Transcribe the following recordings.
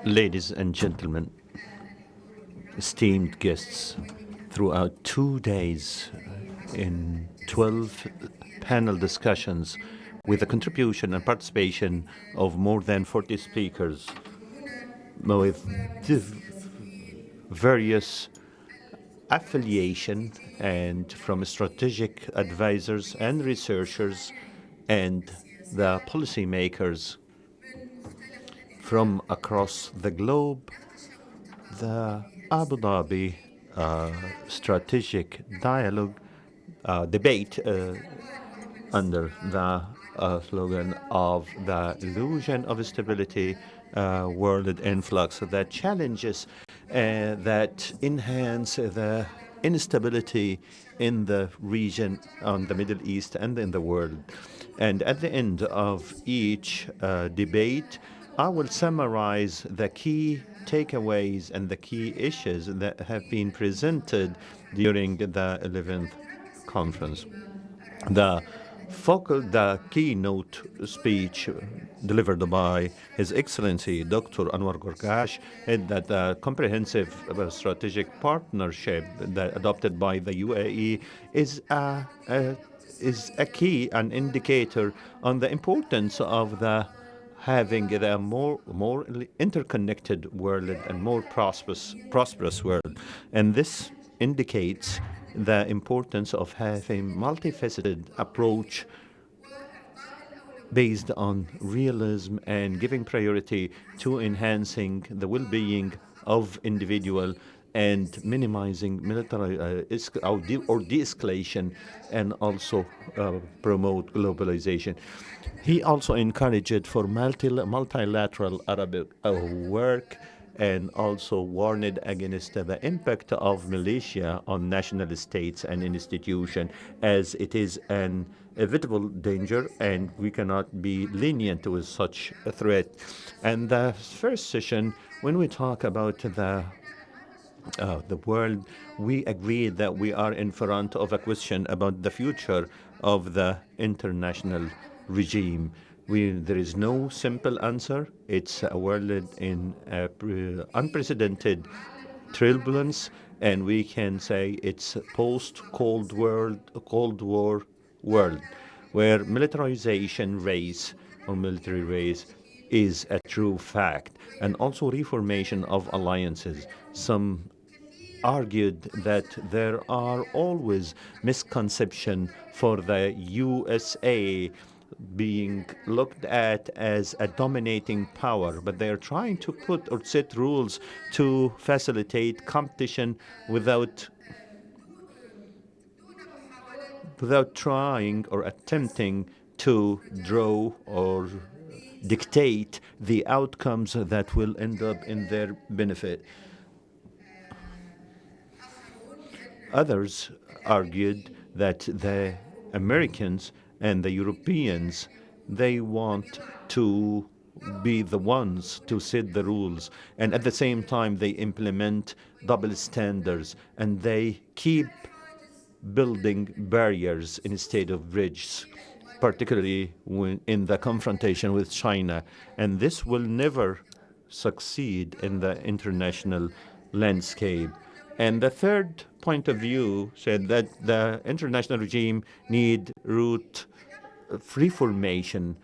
Ladies and gentlemen, esteemed guests, throughout 2 days in 12 panel discussions with the contribution and participation of more than 40 speakers with various affiliation and from strategic advisors and researchers and the policymakers from across the globe. The Abu Dhabi strategic dialogue debate under the slogan of the illusion of stability, world influx, that challenges that enhance the instability in the region, on the Middle East, and in the world. And at the end of each debate, I will summarize the key takeaways and the key issues that have been presented during the 11th conference. The keynote speech delivered by His Excellency Dr. Anwar Gorgash said that the comprehensive strategic partnership that adopted by the UAE is a key, an indicator on the importance of having a more interconnected world and more prosperous world. And this indicates the importance of having multifaceted approach based on realism and giving priority to enhancing the well-being of individual and minimizing military or de-escalation, and also promote globalization. He also encouraged for multilateral Arabic work, and also warned against the impact of militia on national states and institutions, as it is an inevitable danger, and we cannot be lenient with such a threat. And the first session, when we talk about the world, we agreed that we are in front of a question about the future of the international regime. There is no simple answer. It's a world in unprecedented turbulence, and we can say it's a post-Cold War world, where militarization race or military race is a true fact, and also reformation of alliances. Some argued that there are always misconceptions for the USA being looked at as a dominating power, but they are trying to put or set rules to facilitate competition without trying or attempting to draw or dictate the outcomes that will end up in their benefit. Others argued that the Americans and the Europeans, they want to be the ones to set the rules, and at the same time they implement double standards, and they keep building barriers instead of bridges, particularly in the confrontation with China. And this will never succeed in the international landscape. And the third point of view said that the international regime need root reformation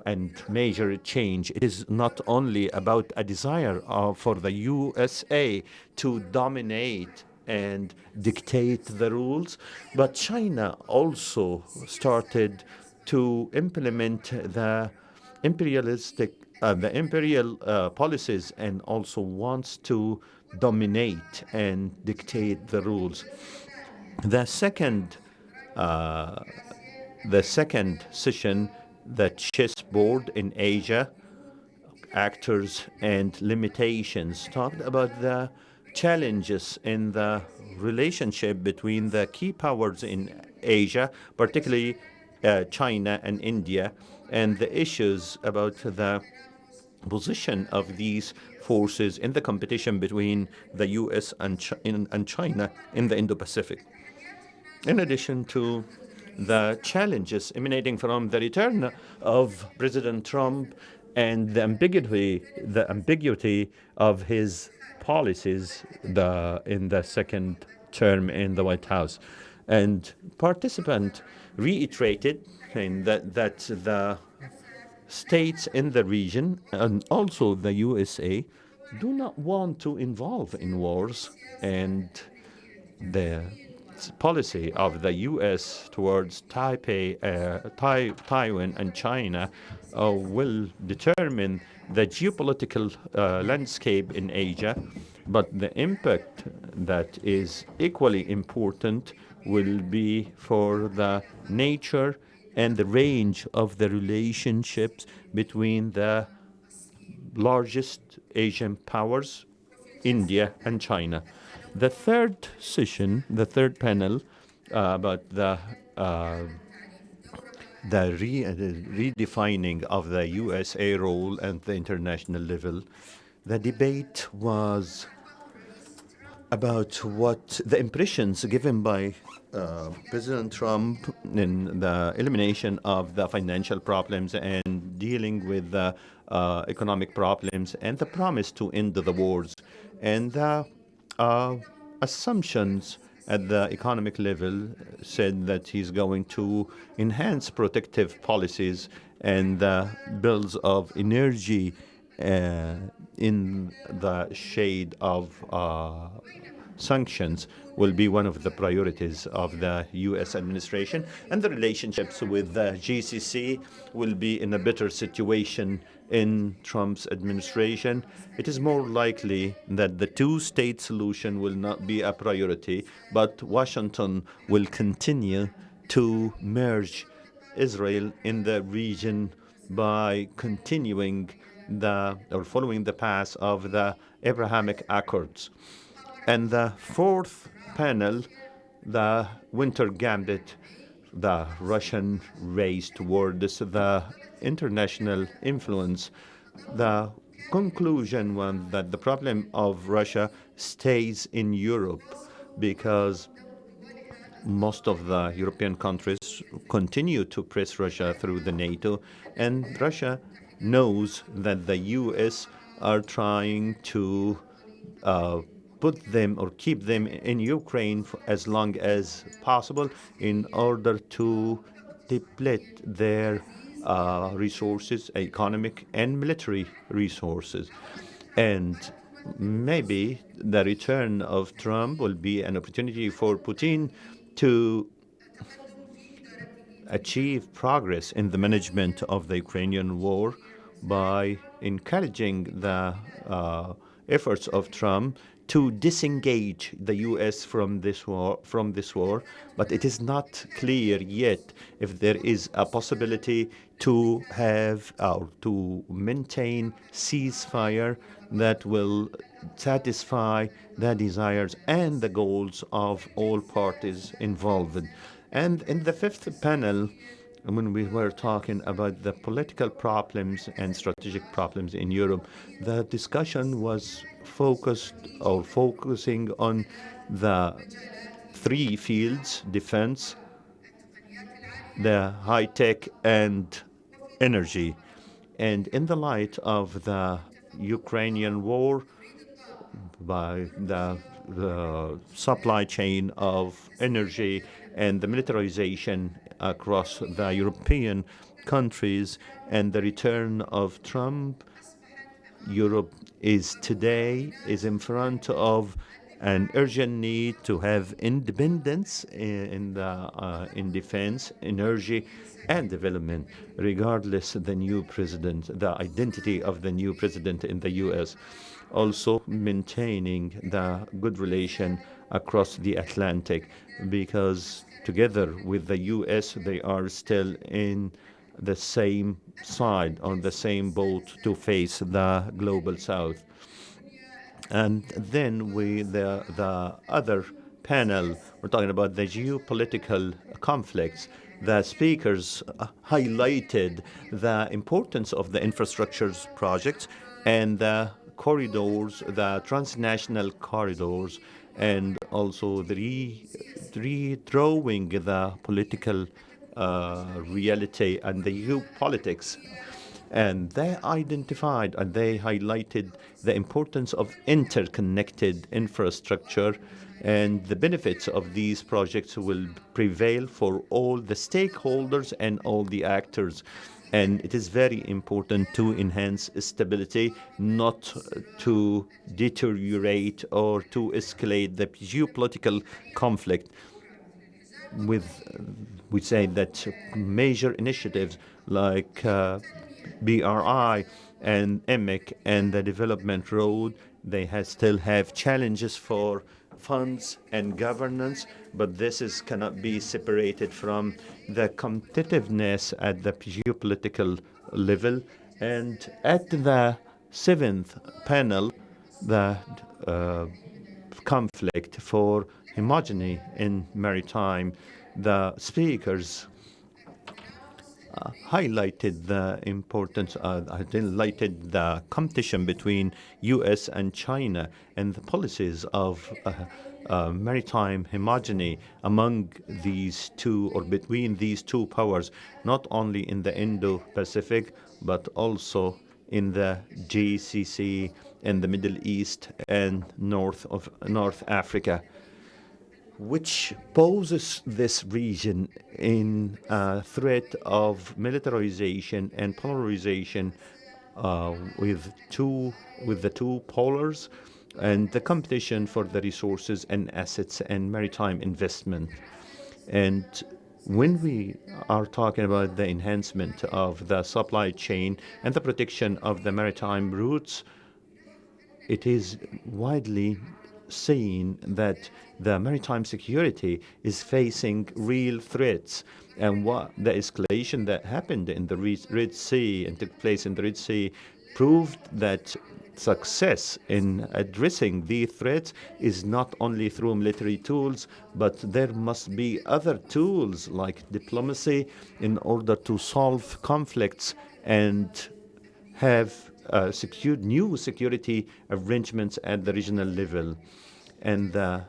and major change. It is not only about a desire for the USA to dominate and dictate the rules, but China also started to implement the imperial policies, and also wants to dominate and dictate the rules. The second session, the chessboard in Asia, actors and limitations, talked about the challenges in the relationship between the key powers in Asia, particularly China and India, and the issues about the position of these forces in the competition between the US and China in the Indo-Pacific. In addition to the challenges emanating from the return of President Trump and the ambiguity of his policies in the second term in the White House. And participant reiterated saying that the states in the region and also the USA do not want to involve in wars, and the policy of the U.S. towards Taiwan and China will determine the geopolitical landscape in Asia, but the impact that is equally important will be for the nature and the range of the relationships between the largest Asian powers, India and China. The third session, the third panel about the redefining of the USA role at the international level, the debate was about what the impressions given by President Trump in the elimination of the financial problems and dealing with the economic problems and the promise to end the wars and the assumptions at the economic level said that he's going to enhance protective policies and the bills of energy in the shade of sanctions will be one of the priorities of the U.S. administration, and the relationships with the GCC will be in a better situation in Trump's administration. It is more likely that the two-state solution will not be a priority, but Washington will continue to merge Israel in the region by continuing or following the path of the Abrahamic Accords. And the fourth panel, the Winter Gambit, the Russian race towards the international influence. The conclusion was that the problem of Russia stays in Europe because most of the European countries continue to press Russia through the NATO, and Russia knows that the U.S. are trying to put them or keep them in Ukraine for as long as possible in order to deplete their resources, economic and military resources. And maybe the return of Trump will be an opportunity for Putin to achieve progress in the management of the Ukrainian war by encouraging the efforts of Trump to disengage the U.S. from this war, but it is not clear yet if there is a possibility to have or to maintain ceasefire that will satisfy the desires and the goals of all parties involved. And in the fifth panel, when we were talking about the political problems and strategic problems in Europe, the discussion was focusing on the three fields: defense, the high tech, and energy. And in the light of the Ukrainian war, by the supply chain of energy and the militarization across the European countries and the return of Trump, Europe is in front of an urgent need to have independence in defense, energy, and development, regardless of the new president, the identity of the new president in the U.S. Also maintaining the good relation across the Atlantic, because together with the U.S. they are still in the same side, on the same boat to face the global south. And then the other panel, we're talking about the geopolitical conflicts. The speakers highlighted the importance of the infrastructures projects and the corridors, the transnational corridors, and also the redrawing the political reality and the geopolitics. And they identified and they highlighted the importance of interconnected infrastructure, and the benefits of these projects will prevail for all the stakeholders and all the actors. And it is very important to enhance stability, not to deteriorate or to escalate the geopolitical conflict. With we say that major initiatives like BRI and EMIC and the development road, they still have challenges for funds and governance, but cannot be separated from the competitiveness at the geopolitical level. And at the seventh panel, the conflict for homogeny in maritime, the speakers highlighted the importance, highlighted the competition between U.S. and China and the policies of maritime homogeny among these two or between these two powers, not only in the Indo-Pacific but also in the GCC, in the Middle East and North Africa, which poses this region in a threat of militarization and polarization with the two polars and the competition for the resources and assets and maritime investment. And when we are talking about the enhancement of the supply chain and the protection of the maritime routes, it is widely seen that the maritime security is facing real threats. And what the escalation that happened in the Red Sea and took place in the Red Sea proved that success in addressing these threats is not only through military tools, but there must be other tools like diplomacy in order to solve conflicts and have secured new security arrangements at the regional level. And the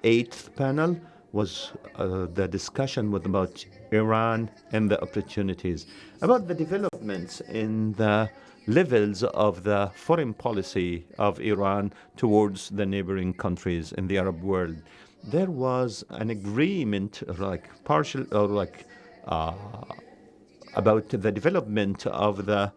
eighth panel was the discussion about Iran and the opportunities, about the developments in the levels of the foreign policy of Iran towards the neighboring countries in the Arab world. There was an agreement, like partial or like about the development of the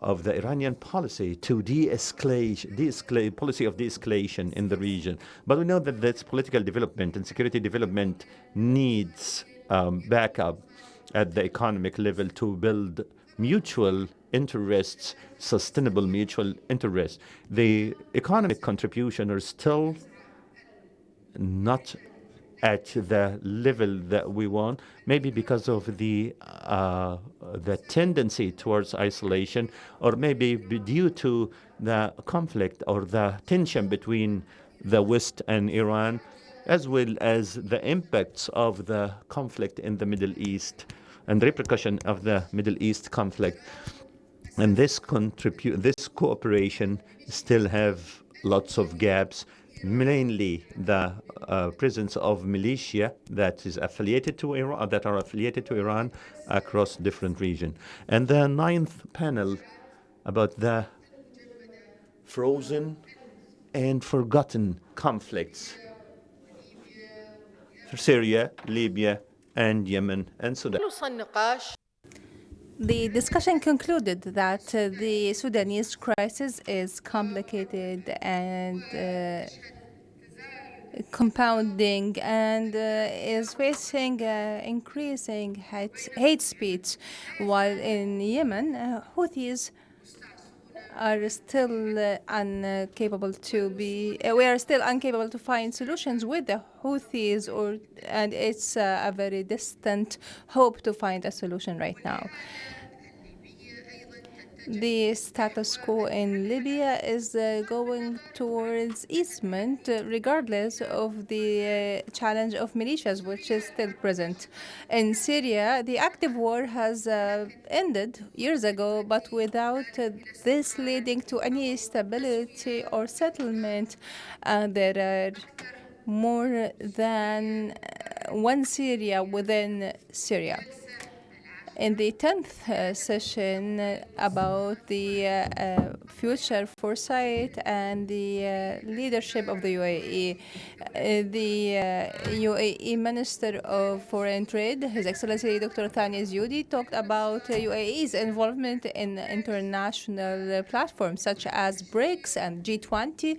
Iranian policy to de-escalate policy of de-escalation in the region. But we know that this political development and security development needs backup at the economic level to build mutual interests, sustainable mutual interests. The economic contribution are still not at the level that we want, maybe because of the tendency towards isolation, or maybe due to the conflict or the tension between the West and Iran, as well as the impacts of the conflict in the Middle East and the repercussion of the Middle East conflict. And this cooperation still have lots of gaps, mainly the presence of militia that is affiliated to Iran, that are affiliated to Iran across different regions. And the ninth panel about the frozen and forgotten conflicts for Syria, Libya, and Yemen and Sudan. The discussion concluded that the Sudanese crisis is complicated and compounding and is facing increasing hate speech, while in Yemen, Houthis are still incapable to be. We are still incapable to find solutions with the Houthis, and it's a very distant hope to find a solution right now. The status quo in Libya is going towards easement, regardless of the challenge of militias, which is still present. In Syria, the active war has ended years ago, but without this leading to any stability or settlement, there are more than one Syria within Syria. In the 10th session about the future foresight and the leadership of the UAE, the UAE Minister of Foreign Trade, His Excellency Dr. Thani Zioudi, talked about UAE's involvement in international platforms such as BRICS and G20,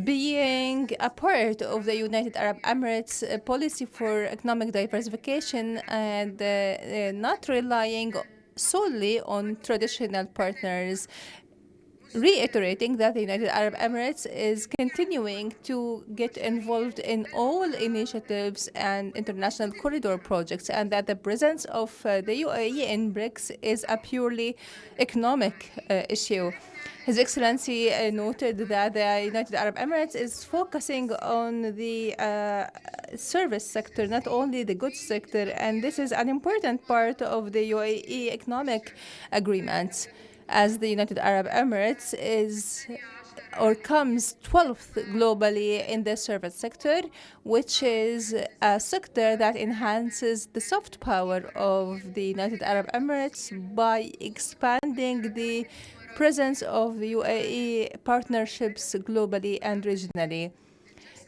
being a part of the United Arab Emirates policy for economic diversification and not relying solely on traditional partners, reiterating that the United Arab Emirates is continuing to get involved in all initiatives and international corridor projects, and that the presence of the UAE in BRICS is a purely economic issue. His Excellency noted that the United Arab Emirates is focusing on the service sector, not only the goods sector, and this is an important part of the UAE economic agreements, as the United Arab Emirates is or comes 12th globally in the service sector, which is a sector that enhances the soft power of the United Arab Emirates by expanding the presence of the UAE partnerships globally and regionally.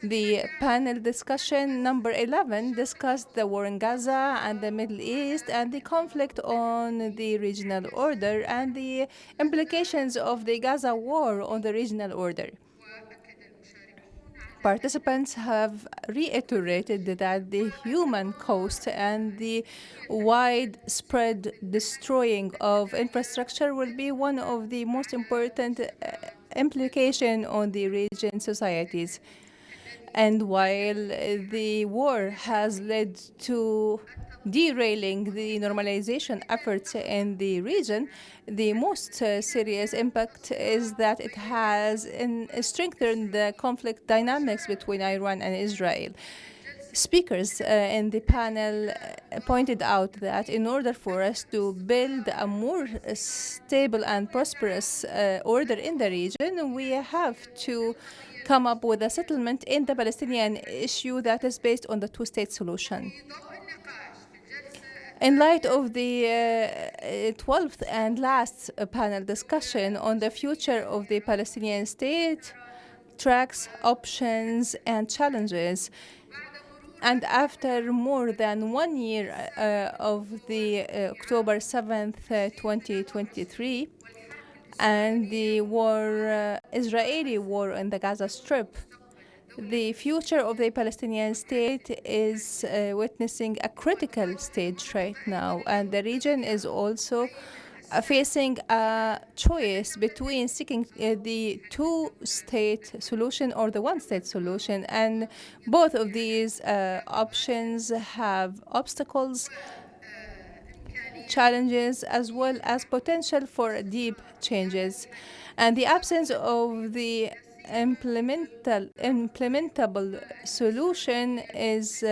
The panel discussion number 11 discussed the war in Gaza and the Middle East and the conflict on the regional order and the implications of the Gaza war on the regional order. Participants have reiterated that the human cost and the widespread destroying of infrastructure will be one of the most important implications on the region societies. And while the war has led to derailing the normalization efforts in the region, the most serious impact is that it has strengthened the conflict dynamics between Iran and Israel. Speakers in the panel pointed out that in order for us to build a more stable and prosperous order in the region, we have to come up with a settlement in the Palestinian issue that is based on the two-state solution. In light of the 12th and last panel discussion on the future of the Palestinian state, tracks, options, and challenges, and after more than 1 year of the October 7th, 2023, and the Israeli war in the Gaza Strip, the future of the Palestinian state is witnessing a critical stage right now, and the region is also facing a choice between seeking the two-state solution or the one-state solution, and both of these options have obstacles, challenges, as well as potential for deep changes. And the absence of the implementable solution is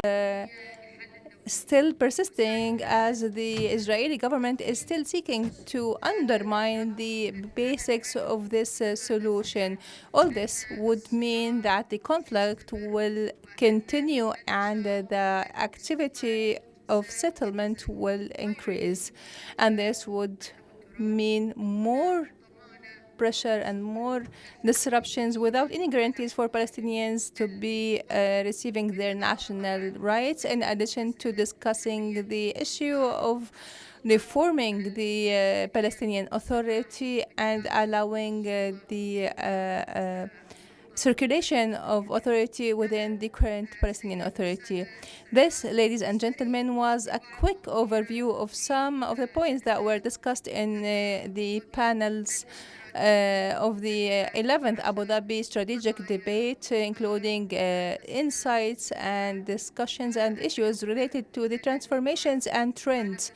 still persisting, as the Israeli government is still seeking to undermine the basics of this solution. All this would mean that the conflict will continue and the activity of settlement will increase. And this would mean more pressure and more disruptions without any guarantees for Palestinians to be receiving their national rights, in addition to discussing the issue of reforming the Palestinian Authority and allowing the circulation of authority within the current Palestinian Authority. This, ladies and gentlemen, was a quick overview of some of the points that were discussed in the panels of the 11th Abu Dhabi strategic debate, including insights and discussions and issues related to the transformations and trends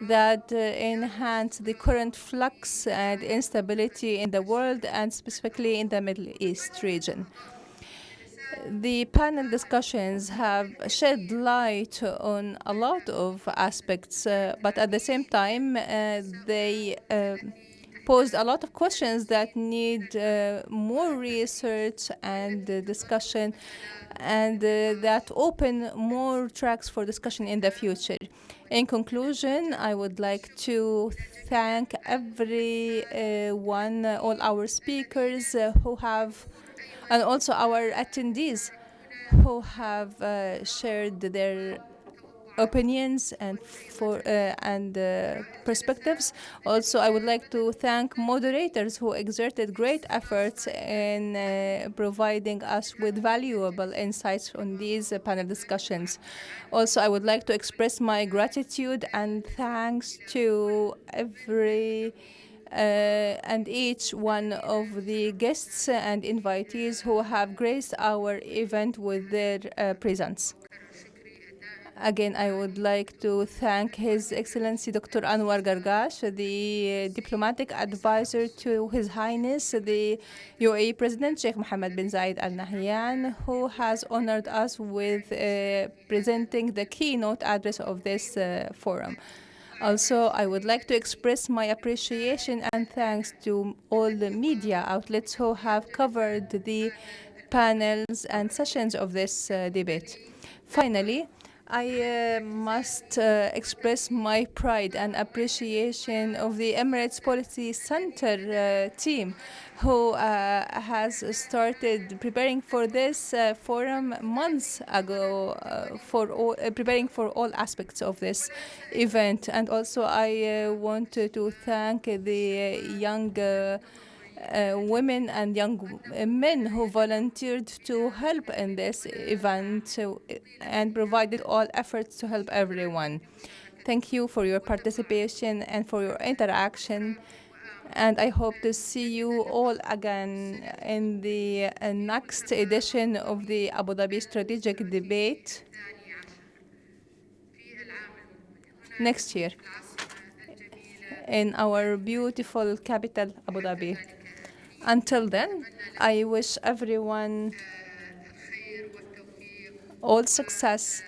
that enhance the current flux and instability in the world, and specifically in the Middle East region. The panel discussions have shed light on a lot of aspects, but at the same time, they posed a lot of questions that need more research and discussion, and that open more tracks for discussion in the future. In conclusion, I would like to thank everyone, all our speakers who have, and also our attendees who have shared their opinions and perspectives. Also, I would like to thank moderators who exerted great efforts in providing us with valuable insights on these panel discussions. Also, I would like to express my gratitude and thanks to every and each one of the guests and invitees who have graced our event with their presence. Again, I would like to thank His Excellency Dr. Anwar Gargash, the diplomatic advisor to His Highness, the UAE President Sheikh Mohammed bin Zayed Al Nahyan, who has honored us with presenting the keynote address of this forum. Also, I would like to express my appreciation and thanks to all the media outlets who have covered the panels and sessions of this debate. Finally, I must express my pride and appreciation of the Emirates Policy Center team who has started preparing for this forum months ago, preparing for all aspects of this event. And also I want to thank the young women and young men who volunteered to help in this event and provided all efforts to help everyone. Thank you for your participation and for your interaction. And I hope to see you all again in the next edition of the Abu Dhabi Strategic Debate next year in our beautiful capital, Abu Dhabi. Until then, I wish everyone all success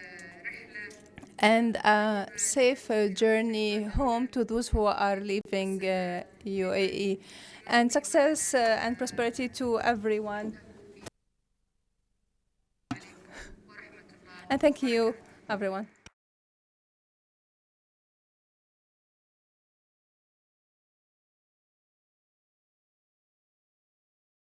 and a safe journey home to those who are leaving UAE, and success and prosperity to everyone. And thank you, everyone.